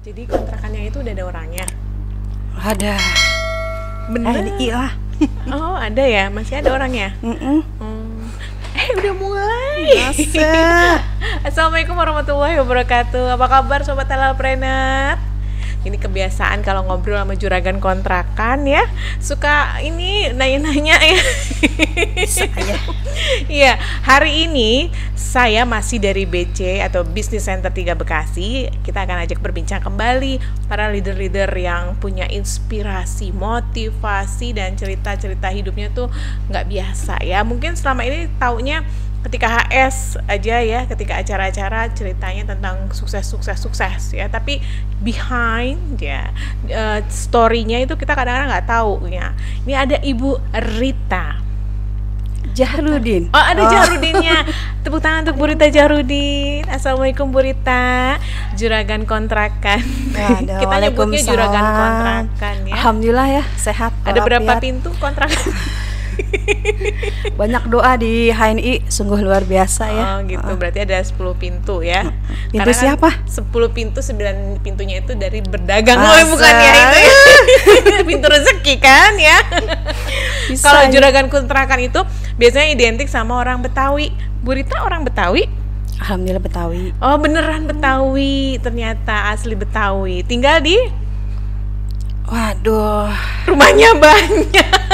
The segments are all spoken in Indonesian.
Jadi kontrakannya itu udah ada orangnya. Ada. Bener? Iya. Oh, ada ya? Masih ada orangnya? Udah mulai. Masa? Assalamualaikum warahmatullahi wabarakatuh. Apa kabar Sobat Halalpreneur? Ini kebiasaan kalau ngobrol sama juragan kontrakan ya, suka ini nanya-nanya ya. Bisa ya. Iya, hari ini saya masih dari BC atau Business Center 3 Bekasi. Kita akan ajak berbincang kembali para leader-leader yang punya inspirasi, motivasi, dan cerita-cerita hidupnya tuh nggak biasa ya. Mungkin selama ini taunya ketika HS aja ya, ketika acara-acara ceritanya tentang sukses ya, tapi behind ya, story-nya itu kita kadang-kadang nggak tahu ya. Ini ada Ibu Rita Jahrudin. Oh, ada Jahrudinnya. Tepuk tangan untuk Bu Rita Jahrudin. Assalamualaikum Bu Rita, juragan kontrakan. Kita nyebutnya juragan kontrakan ya. Alhamdulillah ya, sehat. Ada berapa pintu kontrakan? Banyak doa di HNI, sungguh luar biasa ya. Oh gitu, berarti ada 10 pintu ya. Pintu karena siapa? 10 pintu, 9 pintunya itu dari berdagang. Oh bukan ya itu ya. Pintu rezeki kan ya. Kalau juragan kontrakan itu biasanya identik sama orang Betawi. Bu Rita orang Betawi? Alhamdulillah Betawi. Oh beneran Betawi, ternyata asli Betawi. Tinggal di? Waduh, rumahnya banyak.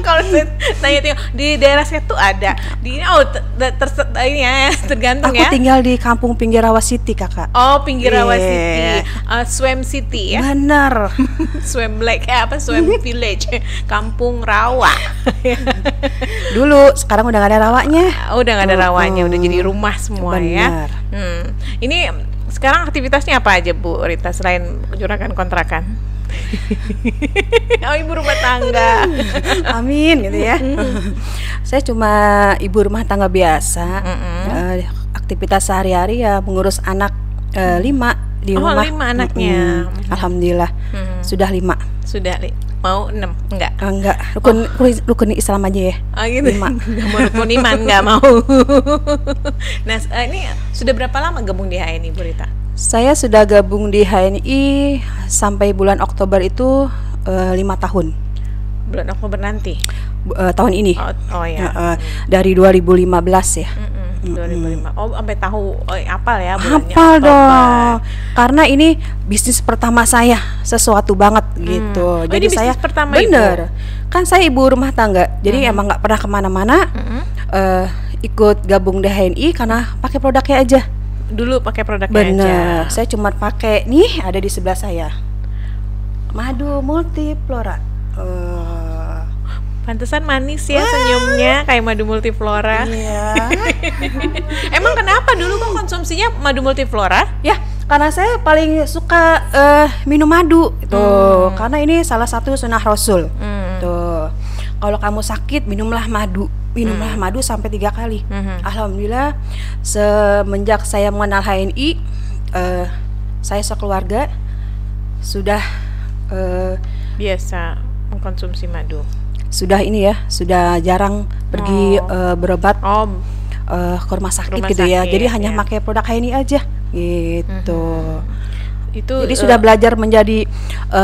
Kalau saya tanya di daerah saya tuh ada di ini ya, tergantung aku ya. Aku tinggal di kampung Pinggir Rawa City, Kakak. Oh, Pinggir Rawa City, Swam City ya. Benar. Swam Lake Swam Village, Kampung Rawa. Dulu, sekarang udah gak ada rawanya. Udah gak ada rawanya, udah jadi rumah semua. Benar. Ya. Ini sekarang aktivitasnya apa aja Bu Rita selain juragan kontrakan? Oh, ibu rumah tangga. Amin gitu ya. Saya cuma ibu rumah tangga biasa. Aktivitas sehari-hari ya mengurus anak 5 di rumah. 5 anaknya. Alhamdulillah. Sudah 5. Sudah mau 6? Enggak. Enggak. Rukun Islam aja ya. Oh gitu. 5. Enggak mau rukun iman, enggak mau. Nah, ini sudah berapa lama gabung di HNI Bu Rita? Saya sudah gabung di HNI sampai bulan Oktober itu 5 tahun. Bulan Oktober nanti? Tahun ini. Oh ya. Dari 2015 ya. 2005. Oh, sampai tahu apal ya bulannya. Hafal dong. Karena ini bisnis pertama saya, sesuatu banget gitu. Jadi saya pertama bener. Kan saya ibu rumah tangga. Jadi emang nggak pernah kemana-mana. Ikut gabung di HNI karena pakai produknya aja. Dulu pakai produknya bener. aja. Saya cuma pakai nih, ada di sebelah saya, Madu Multiflora. Pantesan manis ya senyumnya kayak Madu Multiflora. Iya. Emang kenapa dulu kok konsumsinya Madu Multiflora? Ya, karena saya paling suka minum madu itu. Karena ini salah satu sunnah Rasul. Tuh. Kalau kamu sakit, minumlah madu. Minumlah madu sampai 3 kali. Alhamdulillah, semenjak saya mengenal HNI, saya sekeluarga sudah biasa mengkonsumsi madu. Sudah ini ya, sudah jarang pergi berobat ke rumah sakit gitu ya. Jadi hanya pakai produk HNI aja gitu. Itu jadi sudah belajar menjadi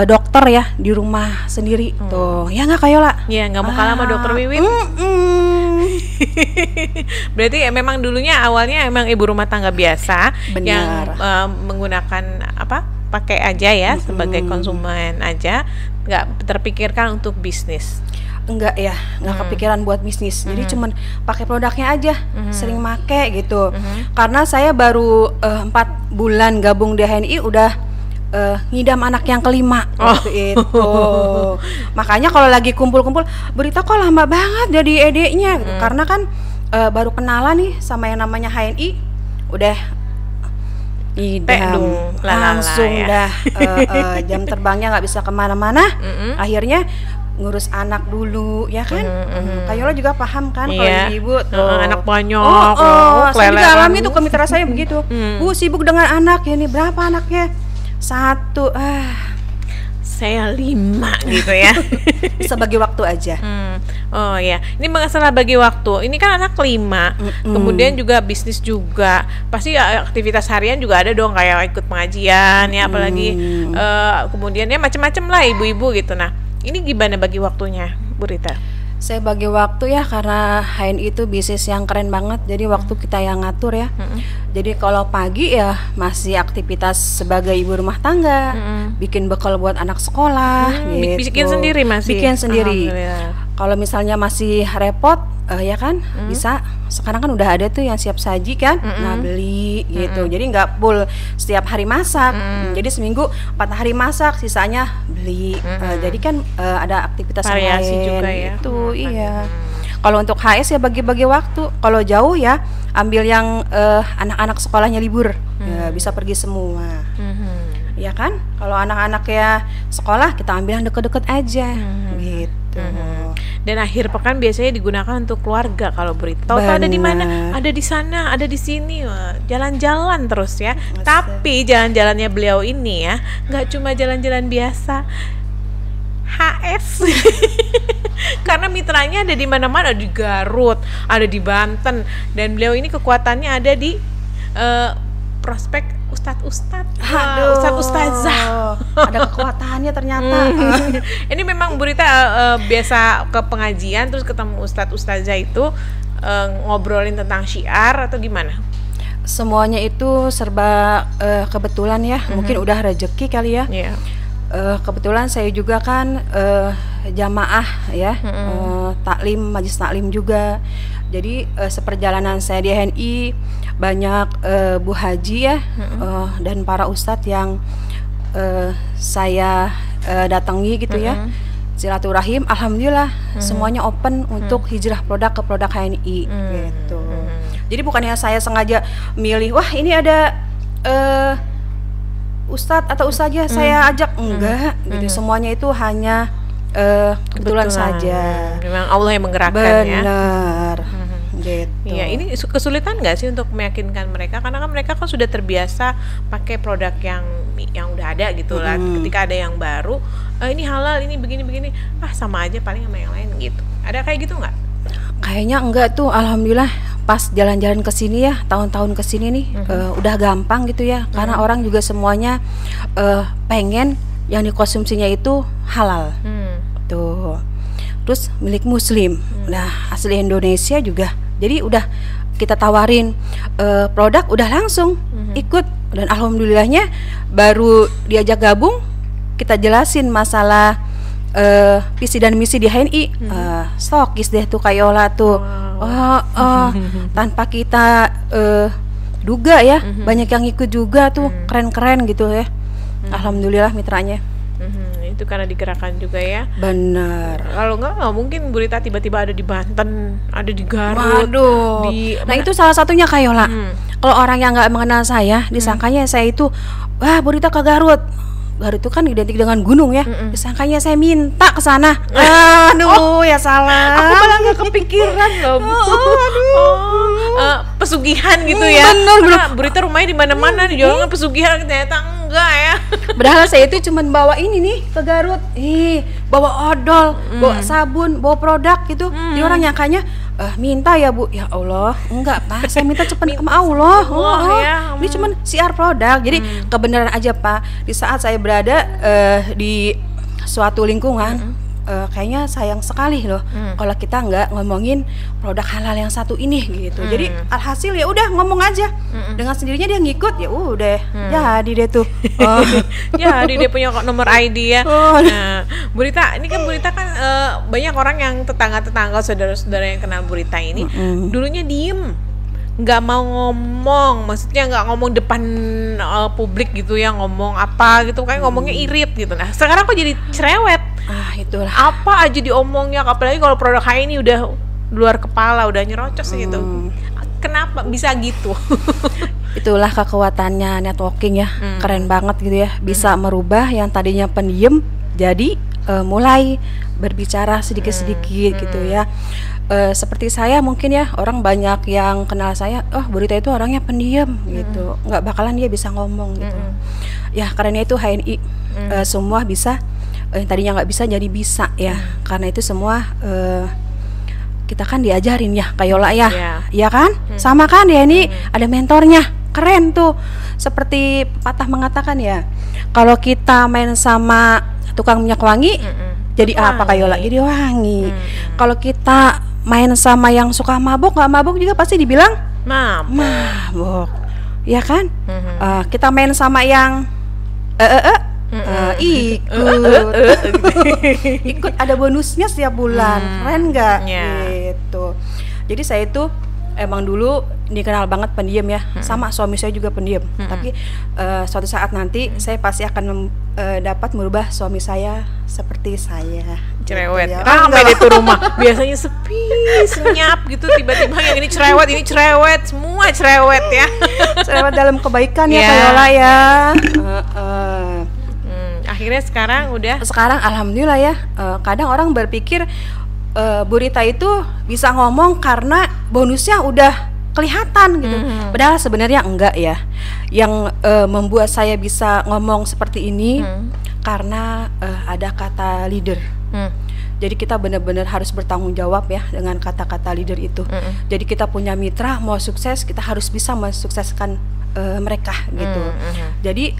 dokter ya di rumah sendiri tuh. Ya nggak kayak lah. Ya nggak mau kalah sama dokter Wiwit. Berarti memang dulunya awalnya emang ibu rumah tangga biasa. Benar. Yang menggunakan pakai aja ya sebagai konsumen aja, nggak terpikirkan untuk bisnis. Enggak ya, nggak kepikiran buat bisnis. Jadi cuman pakai produknya aja, sering make gitu. Karena saya baru 4 bulan gabung di HNI udah ngidam anak yang kelima waktu itu. Makanya kalau lagi kumpul-kumpul, Berita kok lama banget jadi edeknya gitu. Karena kan baru kenalan nih sama yang namanya HNI, udah idam langsung ya. Jam terbangnya nggak bisa kemana-mana. Akhirnya ngurus anak dulu ya kan. Kayola juga paham kan kalau ibu tuh anak banyak. Saya juga alami tuh ke mitra saya begitu. Bu sibuk dengan anak ya, nih berapa anaknya? 1. saya 5 gitu ya. Bisa bagi waktu aja. Oh ya, ini masalah bagi waktu. Ini kan anak 5, kemudian juga bisnis juga. Pasti aktivitas harian juga ada dong, kayak ikut pengajian ya, apalagi kemudian ya macam-macam lah ibu-ibu gitu. Nah, ini gimana bagi waktunya, Bu Rita? Saya bagi waktu ya, karena HNI itu bisnis yang keren banget. Jadi waktu kita yang ngatur ya. Jadi kalau pagi ya masih aktivitas sebagai ibu rumah tangga, bikin bekal buat anak sekolah. Gitu. Bikin sendiri masih? Bikin sendiri. Kalau misalnya masih repot, ya kan bisa. Sekarang kan udah ada tuh yang siap saji kan, nah beli gitu. Jadi nggak full setiap hari masak. Jadi seminggu 4 hari masak, sisanya beli. Jadi kan ada aktivitas variasi lain juga ya. itu. Iya. Kalau untuk HS ya bagi-bagi waktu. Kalau jauh ya ambil yang anak-anak sekolahnya libur, ya, bisa pergi semua. Ya kan? Kalau anak-anak ya sekolah kita ambil yang deket-deket aja, gitu. Dan akhir pekan biasanya digunakan untuk keluarga kalau berita. Tahu ada di mana? Ada di sana, ada di sini. Wah, jalan-jalan terus ya. Tapi jalan-jalannya beliau ini ya, nggak cuma jalan-jalan biasa. HS. Karena mitranya ada di mana-mana, ada di Garut, ada di Banten, dan beliau ini kekuatannya ada di prospek ustadz-ustadz, ustadz-ustazah. Ada kekuatannya ternyata. Ini memang Bu Rita biasa ke pengajian terus ketemu ustadz-ustazah itu ngobrolin tentang syiar atau gimana? Semuanya itu serba kebetulan ya. Mungkin udah rezeki kali ya. Yeah. Kebetulan saya juga kan jamaah ya, taklim, majelis taklim juga. Jadi seperjalanan saya di HNI banyak Bu Haji ya, dan para ustadz yang saya datangi gitu ya, silaturahim. Alhamdulillah semuanya open untuk hijrah produk ke produk HNI gitu. Jadi bukannya saya sengaja milih, wah ini ada ustadz atau ustazah saya ajak, enggak gitu. Semuanya itu hanya kebetulan saja. Memang Allah yang menggerakkan ya. Benar. Gitu. Iya, ini kesulitan nggak sih untuk meyakinkan mereka, karena kan mereka kan sudah terbiasa pakai produk yang udah ada gitu lah. Ketika ada yang baru, ini halal, ini begini-begini, sama aja paling sama yang lain gitu. Ada kayak gitu nggak? Kayaknya enggak tuh, alhamdulillah pas jalan-jalan ke sini ya, tahun-tahun ke sini nih udah gampang gitu ya, karena orang juga semuanya pengen yang dikonsumsinya itu halal. Tuh. Terus milik muslim. Nah, asli Indonesia juga. Jadi udah kita tawarin produk udah langsung ikut, dan alhamdulillahnya baru diajak gabung kita jelasin masalah visi dan misi di HNI. Stokis deh tuh Kayola tuh. Tanpa kita duga ya, banyak yang ikut juga tuh, keren-keren gitu ya. Alhamdulillah mitranya. Itu karena digerakkan juga ya. Benar. Kalau nggak mungkin Bu Rita tiba-tiba ada di Banten, ada di Garut. Waduh. Nah itu salah satunya Kayola. Kalau orang yang nggak mengenal saya, disangkanya saya itu, wah Bu Rita ke Garut. Garut itu kan identik dengan gunung ya. Disangkanya saya minta ke sana. Aduh, ya salah. Aku malah nggak kepikiran loh. Pesugihan gitu ya. Bener. Bu Rita rumahnya di mana-mana, dijualnya pesugihan, ternyata enggak ya. Padahal saya itu cuma bawa ini nih ke Garut, bawa odol, bawa sabun, bawa produk gitu. Jadi orang nyangkanya minta ya Bu, ya Allah, enggak Pak, saya minta cepat sama Allah. Ini cuma siar produk. Jadi kebenaran aja Pak. Di saat saya berada di suatu lingkungan, kayaknya sayang sekali loh kalau kita nggak ngomongin produk halal yang satu ini gitu. Jadi alhasil ya udah ngomong aja, dengan sendirinya dia ngikut, ya udah jadi deh tuh. Jadi dia punya nomor ID ya. Nah, Bu Rita, ini kan Bu Rita kan banyak orang yang tetangga-tetangga, saudara-saudara yang kenal Bu Rita ini dulunya diem, nggak mau ngomong, maksudnya nggak ngomong depan publik gitu ya, ngomong apa gitu kayak ngomongnya irit gitu. Nah sekarang kok jadi cerewet. Itulah. Apa aja diomongnya, apalagi kalau produk ini udah luar kepala, udah nyerocos gitu. Kenapa bisa gitu? Itulah kekuatannya networking ya, keren banget gitu ya, bisa merubah yang tadinya pendiam jadi mulai berbicara sedikit-sedikit gitu ya. Seperti saya mungkin ya, orang banyak yang kenal saya, Bu Rita itu orangnya pendiam gitu, nggak bakalan dia bisa ngomong gitu. Ya karenanya itu HNI semua bisa yang tadinya nggak bisa jadi bisa ya. Karena itu semua kita kan diajarin ya Kak Yola ya, ya kan? Sama kan ya, ini ada mentornya, keren tuh. Seperti pepatah mengatakan ya, kalau kita main sama tukang minyak wangi, jadi apa Kak Yola? Jadi wangi. Kalau kita main sama yang suka mabuk, nggak mabuk juga pasti dibilang mabuk, ya kan? Kita main sama yang ikut ada bonusnya setiap bulan, keren nggak? Gitu. Jadi saya itu emang dulu dikenal banget pendiam ya, sama suami saya juga pendiam. Tapi suatu saat nanti saya pasti akan dapat merubah suami saya seperti saya. Cerewet, gitu ya. Ramai deh tuh rumah. Biasanya sepi, senyap gitu. Tiba-tiba yang ini cerewet, semua cerewet ya. Cerewet dalam kebaikan ya Kak Yola ya. Akhirnya sekarang alhamdulillah ya. Kadang orang berpikir Bu Rita itu bisa ngomong karena bonusnya udah kelihatan gitu. Padahal sebenarnya enggak ya. Yang membuat saya bisa ngomong seperti ini karena ada kata leader. Jadi kita benar-benar harus bertanggung jawab ya dengan kata-kata leader itu. Jadi kita punya mitra mau sukses, kita harus bisa mensukseskan mereka gitu. Jadi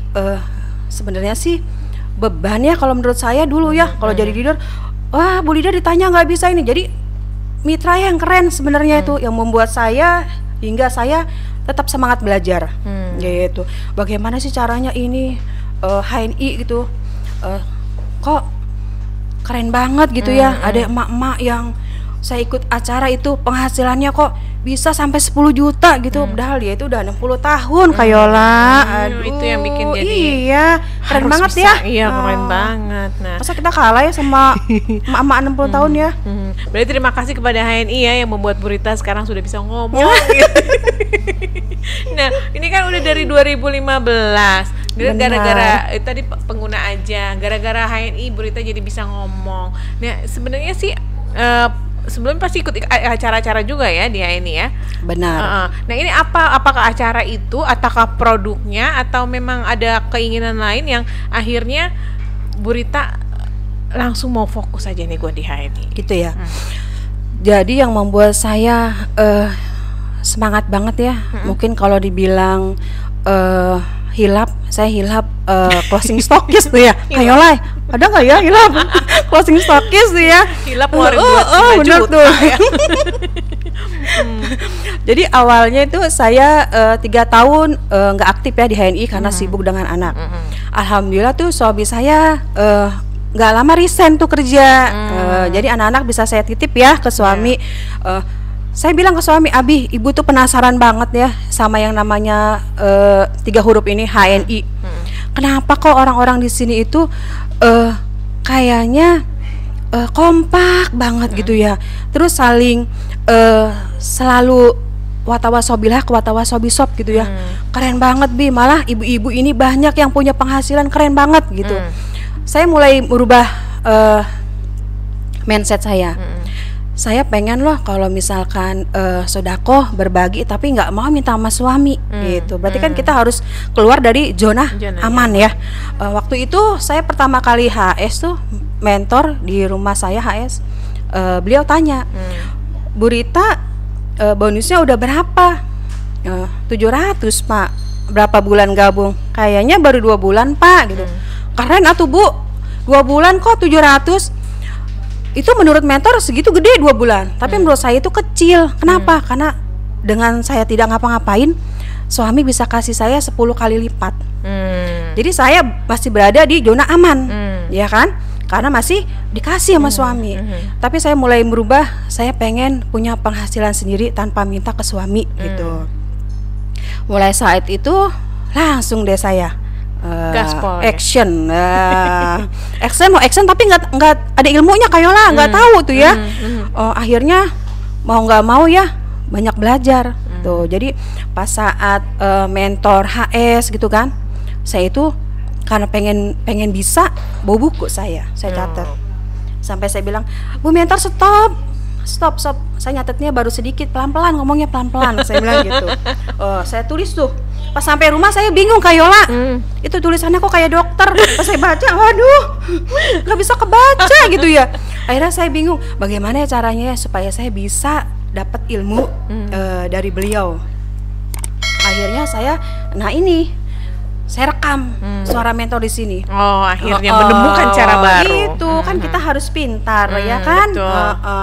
sebenarnya sih beban ya kalau menurut saya dulu ya, kalau jadi leader, wah Bu leader ditanya nggak bisa ini. Jadi mitra yang keren sebenarnya itu yang membuat saya hingga saya tetap semangat belajar gitu. Bagaimana sih caranya ini HNI gitu kok keren banget gitu ya. Ada emak-emak yang saya ikut acara itu penghasilannya kok bisa sampai 10 juta gitu. Padahal dia itu udah 60 tahun Kak Yola. Aduh, itu yang bikin jadi keren banget bisa, ya. Iya keren banget. Nah, masa kita kalah ya sama emak-emak 60 tahun ya. Berarti terima kasih kepada HNI ya yang membuat Bu Rita sekarang sudah bisa ngomong gitu. Nah ini kan udah dari 2015 gara-gara tadi pengguna aja, gara-gara HNI Bu Rita jadi bisa ngomong. Nah sebenarnya sih sebelum pasti ikut acara-acara juga ya di HNI ya. Benar. Nah ini apakah acara itu ataukah produknya atau memang ada keinginan lain yang akhirnya Bu Rita langsung mau fokus aja nih gue di HNI gitu ya. Jadi yang membuat saya semangat banget ya, mungkin kalau dibilang saya hilap closing stokis tuh ya. Kak Yola, ada nggak ya hilap closing stokis tuh ya? Hilap ngeluarin duit 5 juta ya. Jadi awalnya itu saya 3 tahun nggak aktif ya di HNI karena sibuk dengan anak. Alhamdulillah tuh suami saya nggak lama resign tuh kerja. Jadi anak-anak bisa saya titip ya ke suami. Saya bilang ke suami, Abi, ibu tuh penasaran banget ya sama yang namanya 3 huruf ini HNI. Kenapa kok orang-orang di sini itu kayaknya kompak banget gitu ya. Terus saling selalu watawasobilah watawasobisop gitu ya. Keren banget Bi, malah ibu-ibu ini banyak yang punya penghasilan keren banget gitu. Saya mulai merubah mindset saya. Saya pengen loh kalau misalkan sodako berbagi tapi nggak mau minta sama suami gitu. Berarti kan kita harus keluar dari zona aman ya. Waktu itu saya pertama kali HS tuh mentor di rumah saya HS. Beliau tanya, Bu Rita bonusnya udah berapa? 700 Pak. Berapa bulan gabung? Kayaknya baru 2 bulan Pak gitu. Keren atuh Bu, 2 bulan kok 700. Itu menurut mentor segitu gede 2 bulan, tapi menurut saya itu kecil. Kenapa? Karena dengan saya tidak ngapa-ngapain, suami bisa kasih saya 10 kali lipat. Jadi saya masih berada di zona aman, ya kan? Karena masih dikasih sama suami. Tapi saya mulai merubah, saya pengen punya penghasilan sendiri tanpa minta ke suami gitu. Mulai saat itu langsung deh saya gaspol action action tapi nggak ada ilmunya Kak Yola, nggak tahu tuh ya. Akhirnya mau nggak mau ya banyak belajar tuh. Jadi pas saat mentor HS gitu kan, saya itu karena pengen bisa bawa buku saya catat sampai saya bilang, Bu mentor stop, saya nyatetnya baru sedikit, pelan-pelan ngomongnya pelan-pelan, saya bilang gitu. Saya tulis tuh. Pas sampai rumah saya bingung Kak Yola, itu tulisannya kok kayak daftar. Pas saya baca, waduh, nggak bisa kebaca gitu ya. Akhirnya saya bingung, bagaimana ya caranya supaya saya bisa dapat ilmu dari beliau. Akhirnya saya rekam suara mentor di sini. Oh, akhirnya menemukan cara baru. Itu kan kita harus pintar ya kan,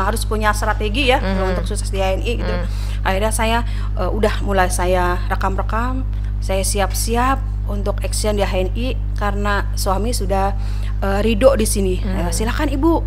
harus punya strategi ya untuk sukses di HNI gitu. Akhirnya saya mulai saya rekam, saya siap-siap untuk action di HNI karena suami sudah ridho di sini. Silakan ibu.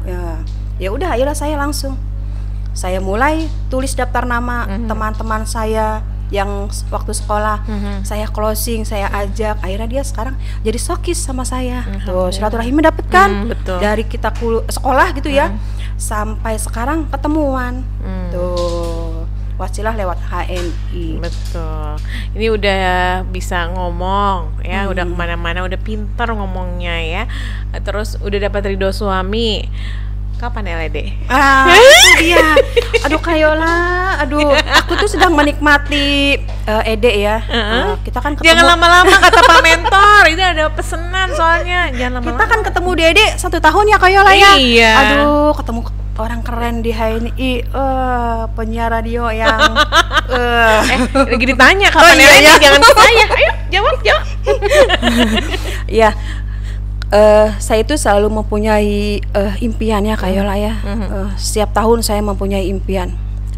Ya udah, akhirnya saya mulai tulis daftar nama teman-teman saya yang waktu sekolah, saya closing, saya ajak. Akhirnya dia sekarang jadi sokis sama saya. Tuh, silaturahim mendapatkan dari kita sekolah gitu ya, sampai sekarang ketemuan. Tuh, wasilah lewat HNI. Betul. Ini udah bisa ngomong ya, udah kemana-mana, udah pintar ngomongnya ya. Terus udah dapat ridho suami. Kapan LED? Itu dia. Aduh Kayola, aku tuh sedang menikmati Ede ya. Kita kan ketemu. Jangan lama-lama kata Pak Mentor. Ini ada pesenan soalnya. Jangan lama-lama. Kita kan ketemu di Ede 1 tahun ya Kayola ya. Iya. Aduh, ketemu orang keren di HNI, penyiar radio yang lagi ditanya kapan LED? Jangan ke saya. Ayo, jawab. Iya. Saya itu selalu mempunyai impiannya Kayola ya. Setiap tahun saya mempunyai impian.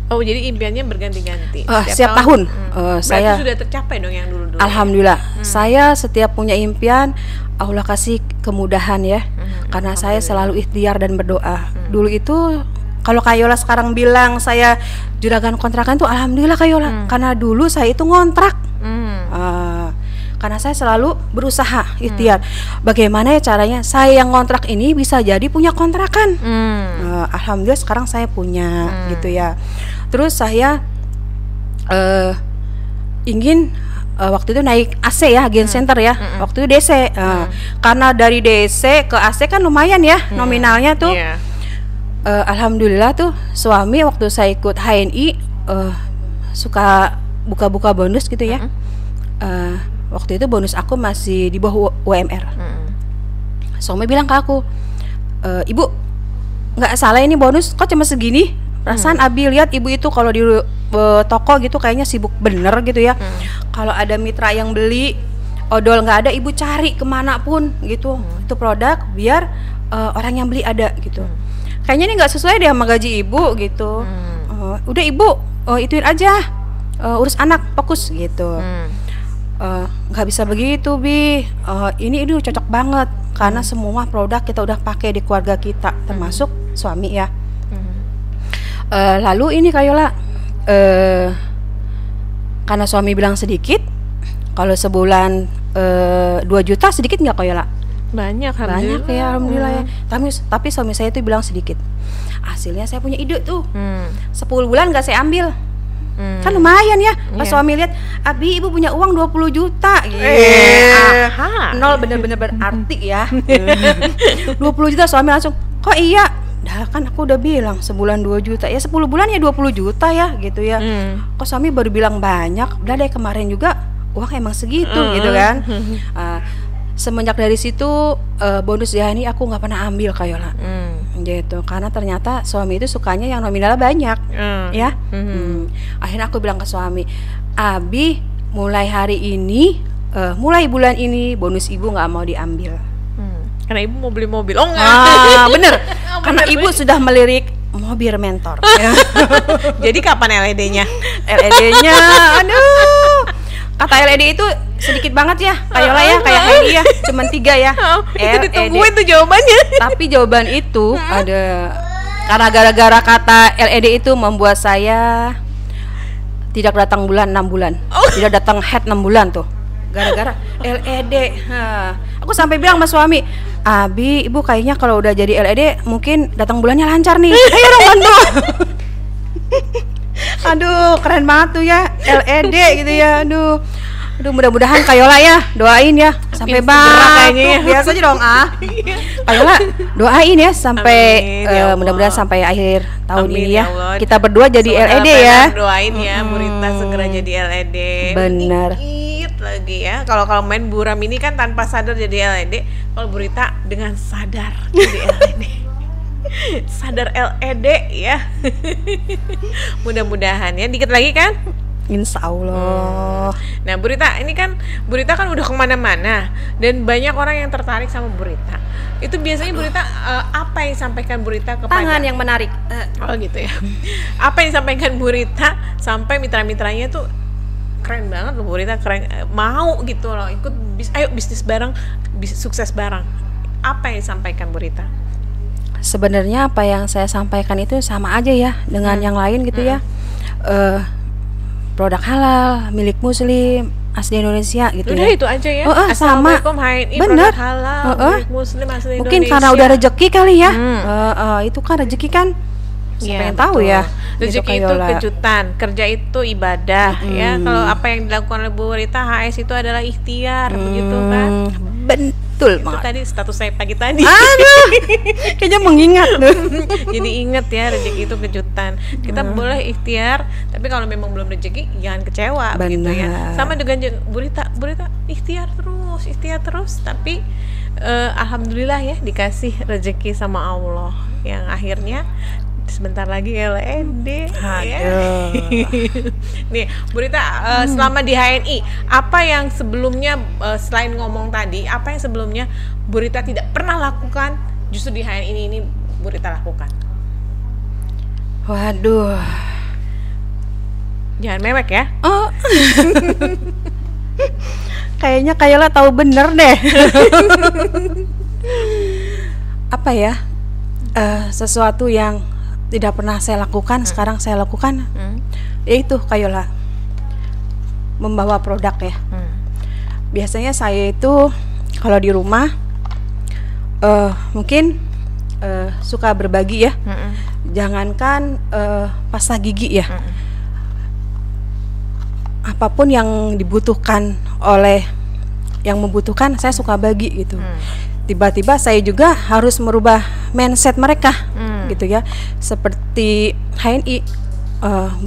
Oh, jadi impiannya berganti-ganti. Setiap tahun. Saya sudah tercapai dong yang dulu-dulu. Alhamdulillah. Saya setiap punya impian, Allah kasih kemudahan ya. Karena saya selalu ikhtiar dan berdoa. Dulu itu kalau Kayola sekarang bilang saya juragan kontrakan tuh alhamdulillah Kayola. Karena dulu saya itu ngontrak. Karena saya selalu berusaha ikhtiar. Bagaimana ya caranya saya yang ngontrak ini bisa jadi punya kontrakan. Alhamdulillah sekarang saya punya gitu ya. Terus saya ingin waktu itu naik AC ya, Gen Center ya. Waktu itu DC. Karena dari DC ke AC kan lumayan ya nominalnya tuh. Alhamdulillah tuh suami waktu saya ikut HNI suka buka-buka bonus gitu ya. Waktu itu bonus aku masih di bawah UMR. Suami bilang ke aku, ibu nggak salah ini bonus kok cuma segini. Perasaan Abi lihat ibu itu kalau di toko gitu kayaknya sibuk bener gitu ya. Kalau ada mitra yang beli odol nggak ada, ibu cari kemana pun gitu itu produk biar orang yang beli ada gitu. Kayaknya ini nggak sesuai deh sama gaji ibu gitu. Udah ibu ituin aja, urus anak fokus gitu. Nggak bisa begitu Bi, ini cocok banget karena semua produk kita udah pakai di keluarga kita termasuk suami ya. Lalu ini Kayola, karena suami bilang sedikit, kalau sebulan 2 juta sedikit nggak Kayola? Banyak ya alhamdulillah ya. Tapi suami saya itu bilang sedikit. Hasilnya saya punya ide tuh, 10 bulan nggak saya ambil. Kan lumayan ya. Pas suami lihat, Abi ibu punya uang 20 juta gitu. Nol bener-bener berarti ya. 20 juta suami langsung, kok iya? Dah kan aku udah bilang sebulan 2 juta. Ya 10 bulan ya 20 juta ya gitu ya. Kok suami baru bilang banyak? Udah deh kemarin juga uang emang segitu gitu kan. Semenjak dari situ bonus ya ini aku nggak pernah ambil Kayola. Gitu karena ternyata suami itu sukanya yang nominalnya banyak ya. Akhirnya aku bilang ke suami, Abi mulai hari ini mulai bulan ini bonus ibu nggak mau diambil. Karena ibu mau beli mobil. Oh enggak. Bener. Karena ibu sudah melirik mobil mentor ya. Jadi kapan LED-nya? LED-nya aduh, kata LED itu sedikit banget ya Kayola ya, kayak HNI ya, cuman 3 ya. Itu ditungguin tuh jawabannya. Tapi jawaban itu ada karena gara-gara kata LED itu membuat saya tidak datang bulan 6 bulan. Tidak datang head 6 bulan tuh. Gara-gara LED. Aku sampai bilang sama suami, Abi, ibu kayaknya kalau udah jadi LED mungkin datang bulannya lancar nih. Ayo dong bantu. Aduh, keren banget tuh ya LED gitu ya. Aduh, mudah-mudahan Kayola ya doain ya sampai batuk. Biasa aja dong Kayola doain ya sampai mudah-mudahan sampai akhir tahun ini ya Allah. Kita berdua jadi LED ya. Doain ya Bu Rita segera jadi LED. Benar. lagi ya. Kalau main buram ini kan tanpa sadar jadi LED, kalau Burita dengan sadar jadi LED. Sadar LED ya. Mudah-mudahan ya, dikit lagi kan? Insya Allah. Nah Burita kan udah kemana-mana dan banyak orang yang tertarik sama Burita. Itu biasanya Burita apa yang disampaikan Burita kepada Tangan yang menarik. Oh gitu ya. Apa yang disampaikan Burita sampai mitra-mitranya tuh keren banget loh, Burita keren, mau gitu loh ikut ayo bisnis bareng, sukses bareng. Apa yang disampaikan Burita? Sebenarnya apa yang saya sampaikan itu sama aja ya dengan yang lain gitu ya. Produk halal milik Muslim asli Indonesia gitu. Udah ya. itu aja ya. Sama. Assalamualaikum HNI, Bener. produk halal milik Muslim asli Indonesia. Mungkin karena udah rezeki kali ya. Itu kan rezeki kan. Siapa yang tahu ya. Rezeki gitu, itu Kayola. kejutan, kerja itu ibadah ya. Kalau apa yang dilakukan oleh Bu Rita, HS itu adalah ikhtiar, begitu kan? Betul Itu banget. tadi status saya pagi tadi. Aduh, kayaknya mengingat loh. Jadi inget ya, rezeki itu kejutan. Kita boleh ikhtiar, tapi kalau memang belum rezeki jangan kecewa, begitu ya. Benar. Sama dengan Bu Rita ikhtiar terus, tapi alhamdulillah ya dikasih rezeki sama Allah yang akhirnya sebentar lagi LED ya. Nih Bu Rita, selama di HNI apa yang sebelumnya selain ngomong tadi, apa yang sebelumnya Bu Rita tidak pernah lakukan justru di HNI ini Bu Rita lakukan? Waduh. Jangan mewek ya. Oh. Kayaknya Kayola tahu bener deh. Apa ya? Sesuatu yang tidak pernah saya lakukan sekarang saya lakukan. Yaitu Kayola membawa produk ya. Biasanya saya itu kalau di rumah mungkin suka berbagi ya. Jangankan pasta gigi ya. Apapun yang dibutuhkan oleh yang membutuhkan saya suka bagi gitu. Tiba-tiba saya juga harus merubah mindset mereka gitu ya. Seperti HNI,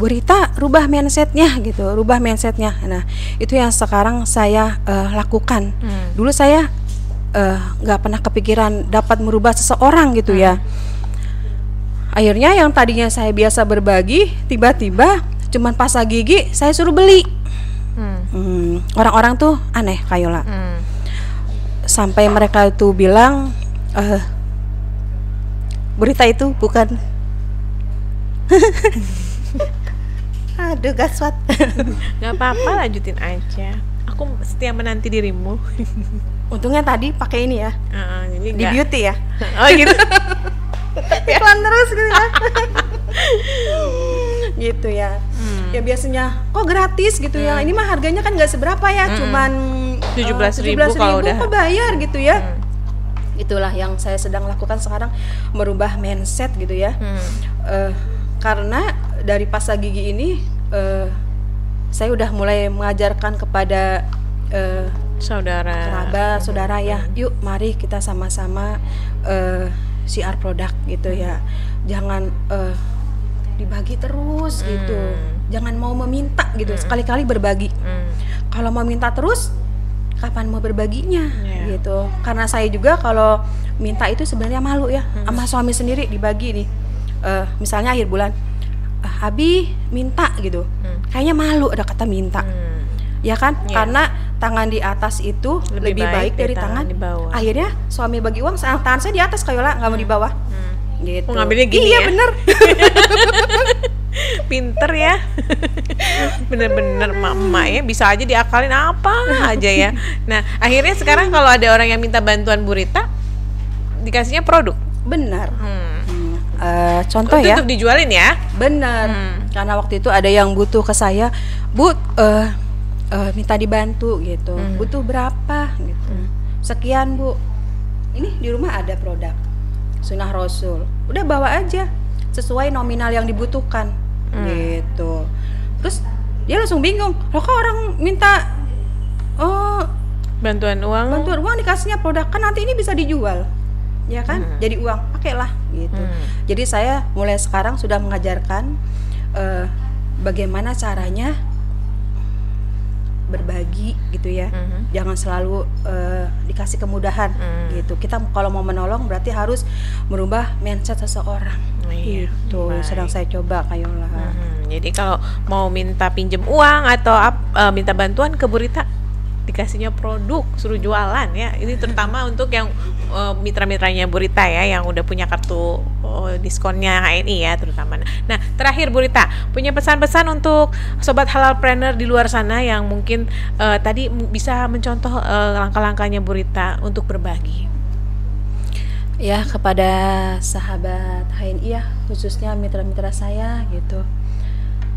Bu Rita rubah mindsetnya gitu, rubah mindsetnya. Nah itu yang sekarang saya lakukan. Dulu saya nggak pernah kepikiran dapat merubah seseorang gitu ya. Akhirnya yang tadinya saya biasa berbagi, tiba-tiba cuman pasta gigi saya suruh beli. Orang-orang tuh aneh Kayola. Sampai mereka itu bilang Burita itu bukan aduh gaswat. Gak apa-apa, lanjutin aja. Aku setia menanti dirimu. Untungnya tadi pakai ini ya. Jadi Di beauty ya. Oh gitu. Iklan terus gitu ya. Gitu ya. Ya biasanya kok gratis gitu ya. Ini mah harganya kan nggak seberapa ya, cuman 17.000 kalau udah. kok bayar gitu ya. Itulah yang saya sedang lakukan sekarang, merubah mindset gitu ya. Karena dari pasta gigi ini saya udah mulai mengajarkan kepada kerabat, saudara ya. Yuk mari kita sama-sama siar produk gitu ya. Jangan dibagi terus gitu. Jangan mau meminta gitu. Sekali-kali berbagi. Kalau mau minta terus, kapan mau berbaginya gitu. Karena saya juga kalau minta itu sebenarnya malu ya. Sama suami sendiri dibagi nih. Misalnya akhir bulan, Abi minta gitu. Kayaknya malu ada kata minta. Ya kan? Karena tangan di atas itu lebih baik dari tangan di bawah. Akhirnya suami bagi uang, tangan saya di atas Kayola, nggak mau di bawah. Gitu. Ngambilnya gini iya ya? bener. Pinter ya. Bener-bener mama ya, bisa aja diakalin apa aja ya. Nah akhirnya sekarang kalau ada orang yang minta bantuan Bu Rita, dikasihnya produk. Benar. Contoh itu ya. untuk dijualin ya. Benar. Karena waktu itu ada yang butuh ke saya, Bu, minta dibantu gitu. Butuh berapa gitu. Sekian Bu. Ini di rumah ada produk Sunnah Rasul. Udah bawa aja sesuai nominal yang dibutuhkan gitu. Terus dia langsung bingung, loh kok orang minta bantuan uang dikasihnya produk, kan nanti ini bisa dijual ya kan, jadi uang, pakailah gitu. Jadi saya mulai sekarang sudah mengajarkan bagaimana caranya berbagi gitu ya. Jangan selalu dikasih kemudahan gitu. Kita kalau mau menolong berarti harus merubah mindset seseorang. Gitu. Sedang saya coba, Kak Yola. Jadi kalau mau minta pinjem uang atau minta bantuan ke Bu Rita, dikasihnya produk, suruh jualan ya. Ini terutama untuk yang mitra-mitranya Bu Rita ya, yang udah punya kartu diskonnya HNI ya terutama. Nah, terakhir Bu Rita, punya pesan-pesan untuk sobat halalpreneur di luar sana yang mungkin tadi bisa mencontoh langkah-langkahnya Bu Rita untuk berbagi. Ya, kepada sahabat HNI ya, khususnya mitra-mitra saya gitu.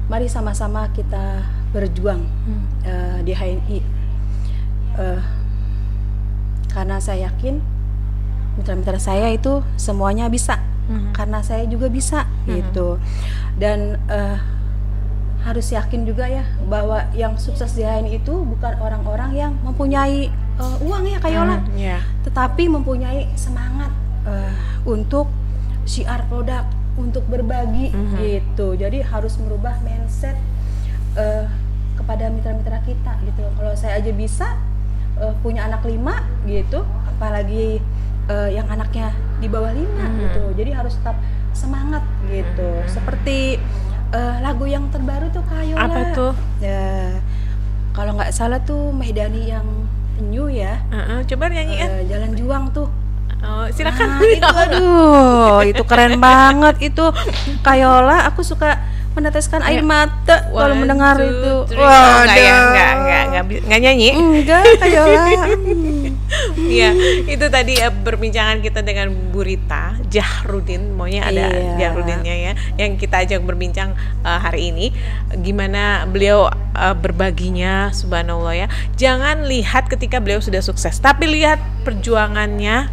Mari sama-sama kita berjuang di HNI. Karena saya yakin mitra-mitra saya itu semuanya bisa, karena saya juga bisa gitu. Dan harus yakin juga ya bahwa yang sukses di HNI itu bukan orang-orang yang mempunyai uang ya, Kak Yola, tetapi mempunyai semangat untuk syiar produk, untuk berbagi gitu. Jadi harus merubah mindset kepada mitra-mitra kita gitu. Kalau saya aja bisa punya anak 5 gitu, apalagi yang anaknya di bawah 5 gitu. Jadi harus tetap semangat gitu. Seperti lagu yang terbaru tuh, Kak Yola. Apa tuh? Ya, kalau nggak salah tuh Mehdani yang new ya. Coba nyanyiin. Jalan Juang tuh. Oh, silakan. Itu aduh, itu keren banget itu, Kak Yola. Aku suka meneteskan air mata kalau mendengar itu. Wah, enggak nyanyi. Enggak, Kak Yola. Iya, itu tadi perbincangan kita dengan Bu Rita Jahrudin, maunya ada Jahrudinnya ya, yang kita ajak berbincang hari ini. Gimana beliau berbaginya, subhanallah ya. Jangan lihat ketika beliau sudah sukses, tapi lihat perjuangannya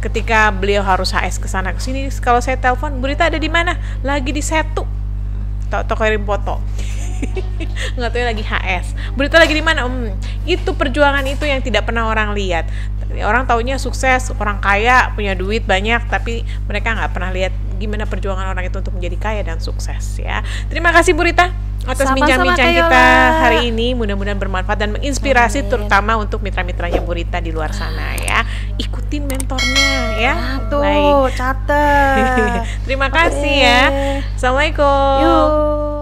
ketika beliau harus HS kesana kesini. Kalau saya telepon, Bu Rita ada di mana? Lagi di Setu, toko kirim foto. Nggak tahu lagi HS. Bu Rita lagi di mana? Itu perjuangan itu yang tidak pernah orang lihat. Orang taunya sukses, orang kaya, punya duit banyak, tapi mereka nggak pernah lihat gimana perjuangan orang itu untuk menjadi kaya dan sukses ya. Terima kasih Bu Rita atas bincang-bincang kita hari ini. Mudah-mudahan bermanfaat dan menginspirasi, terutama untuk mitra-mitranya Bu Rita di luar sana ya. Ikutin mentornya ya. Tuh, catat. Terima kasih ya. Assalamualaikum. Yuk.